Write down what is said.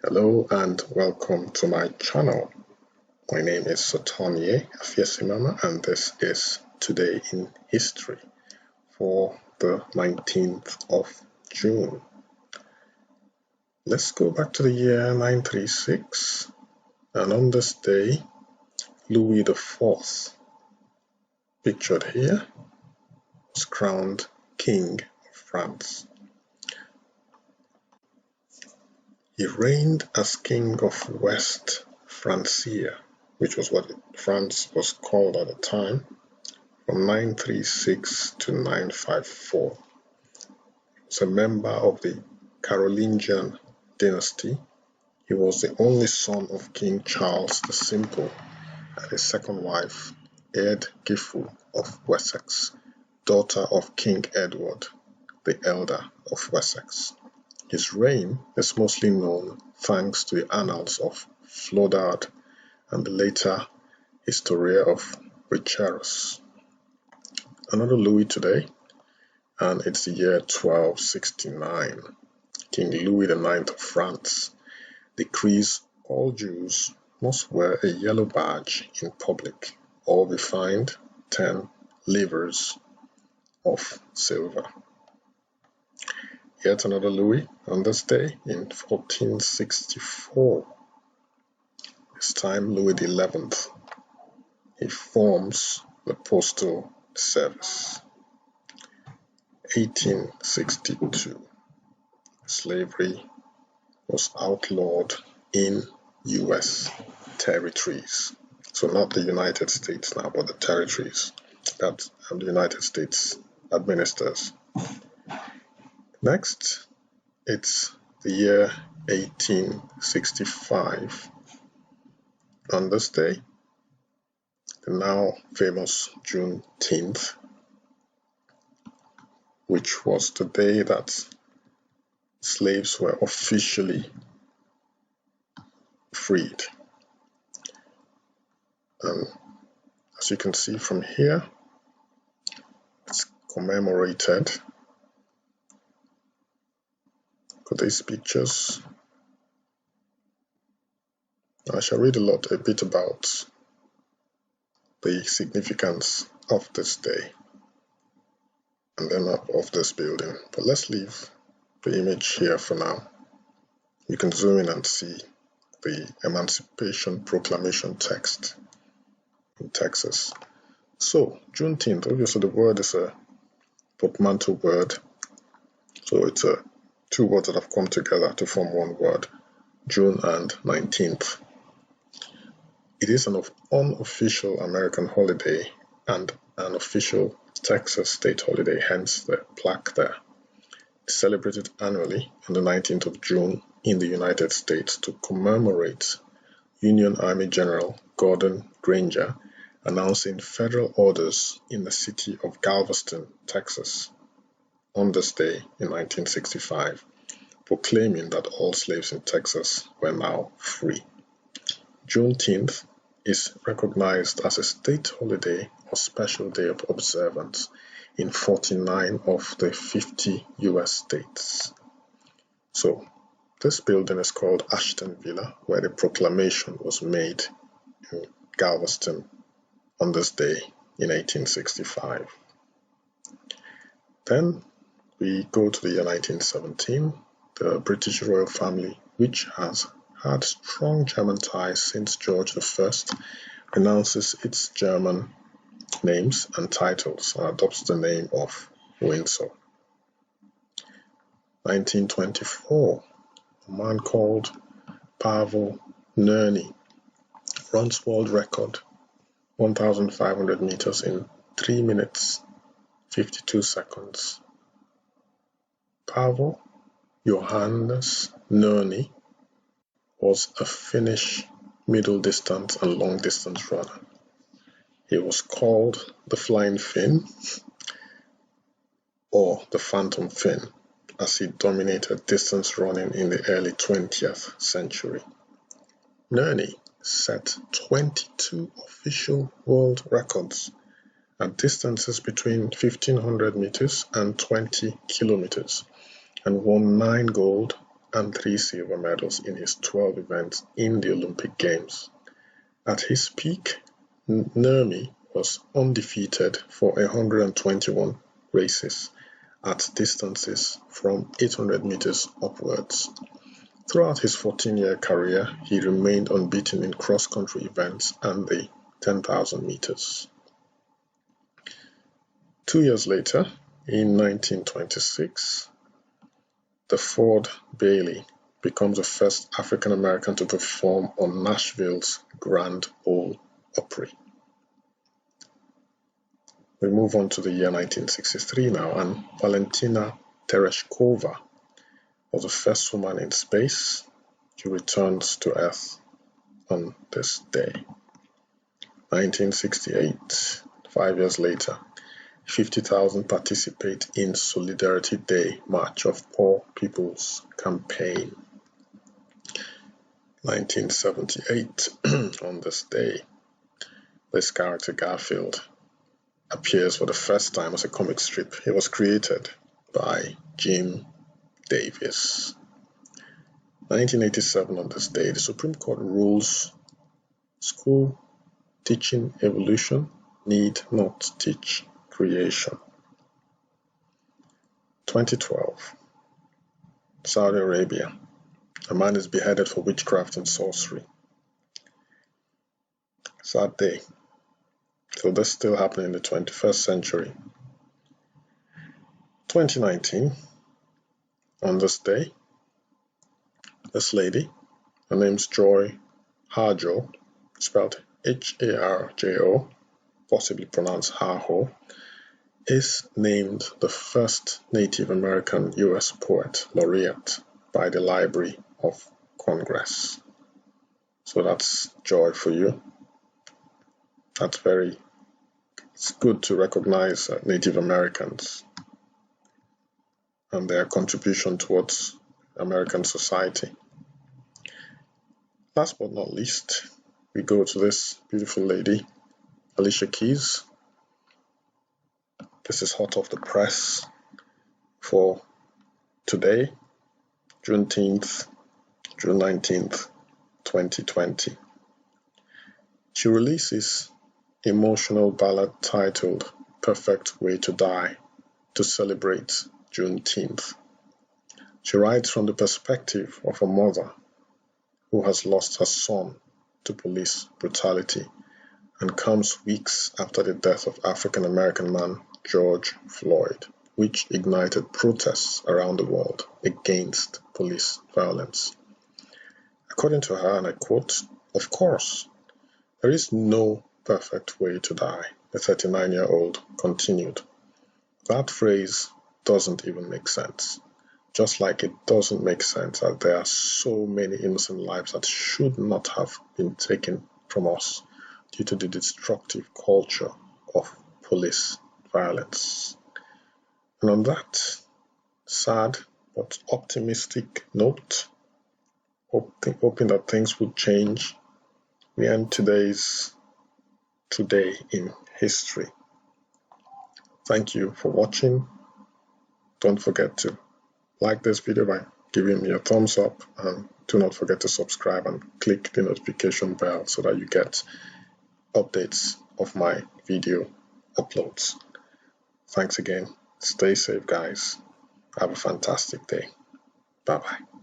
Hello and welcome to my channel. My name is Sotonye Afiesimama and this is Today in History for the 19th of June. Let's go back to the year 936, and on this day, Louis IV, pictured here, was crowned King of France. He reigned as King of West Francia, which was what France was called at the time, from 936 to 954. He was a member of the Carolingian dynasty. He was the only son of King Charles the Simple and his second wife, Eadgifu of Wessex, daughter of King Edward the Elder of Wessex. His reign is mostly known thanks to the Annals of Flodoard and the later Historiae of Richerus. Another Louis today, and it's the year 1269. King Louis IX of France decrees all Jews must wear a yellow badge in public or be fined 10 livres of silver. Yet another Louis on this day in 1464. This time Louis XI. He forms the postal service. 1862. Slavery was outlawed in US territories. So not the United States now, but the territories that the United States administers. Next, it's the year 1865. On this day, the now famous Juneteenth, which was the day that slaves were officially freed. And as you can see from here, it's commemorated. For these pictures, I shall read a bit about the significance of this day and then of this building. But let's leave the image here for now. You can zoom in and see the Emancipation Proclamation text in Texas. So, Juneteenth, obviously the word is a portmanteau word. So it's two words that have come together to form one word, June and 19th. It is an unofficial American holiday and an official Texas state holiday, hence the plaque there. It's celebrated annually on the 19th of June in the United States to commemorate Union Army General Gordon Granger announcing federal orders in the city of Galveston, Texas, on this day in 1965, proclaiming that all slaves in Texas were now free. Juneteenth is recognized as a state holiday or special day of observance in 49 of the 50 US states. So, this building is called Ashton Villa, where the proclamation was made in Galveston on this day in 1865. Then we go to the year 1917. The British royal family, which has had strong German ties since George I, renounces its German names and titles and adopts the name of Windsor. 1924, a man called Pavel Nerny runs world record 1,500 meters in 3 minutes 52 seconds. Pavel Johannes Nerny was a Finnish middle distance and long distance runner. He was called the Flying Finn or the Phantom Finn as he dominated distance running in the early 20th century. Nerny set 22 official world records at distances between 1,500 meters and 20 kilometers and won 9 gold and 3 silver medals in his 12 events in the Olympic Games. At his peak, Nurmi was undefeated for 121 races at distances from 800 meters upwards. Throughout his 14-year career, he remained unbeaten in cross-country events and the 10,000 meters. 2 years later, in 1926, the Ford Bailey becomes the first African American to perform on Nashville's Grand Ole Opry. We move on to the year 1963 now, and Valentina Tereshkova was the first woman in space. She returns to Earth on this day. 1968, 5 years later, 50,000 participate in Solidarity Day March of Poor People's Campaign. 1978, on this day, this character Garfield appears for the first time as a comic strip. It was created by Jim Davis. 1987, on this day, the Supreme Court rules school teaching evolution need not teach creation. 2012, Saudi Arabia. A man is beheaded for witchcraft and sorcery. Sad day. So this still happening in the 21st century. 2019, on this day, this lady, her name's Joy Harjo, spelled Harjo, possibly pronounced Harjo, is named the first Native American U.S. poet laureate by the Library of Congress. So that's joy for you. It's good to recognize Native Americans and their contribution towards American society. Last but not least, we go to this beautiful lady, Alicia Keys. This is hot off the press for today, Juneteenth, June 19th, 2020. She releases emotional ballad titled Perfect Way to Die to celebrate Juneteenth. She writes from the perspective of a mother who has lost her son to police brutality and comes weeks after the death of African-American man George Floyd, which ignited protests around the world against police violence. According to her, and I quote, "Of course, there is no perfect way to die," the 39-year-old continued. That phrase doesn't even make sense. Just like it doesn't make sense that there are so many innocent lives that should not have been taken from us due to the destructive culture of police violence. And on that sad but optimistic note, hoping that things would change, we end today's Today in History. Thank you for watching. Don't forget to like this video by giving me a thumbs up, and do not forget to subscribe and click the notification bell so that you get updates of my video uploads. Thanks again. Stay safe, guys. Have a fantastic day. Bye-bye.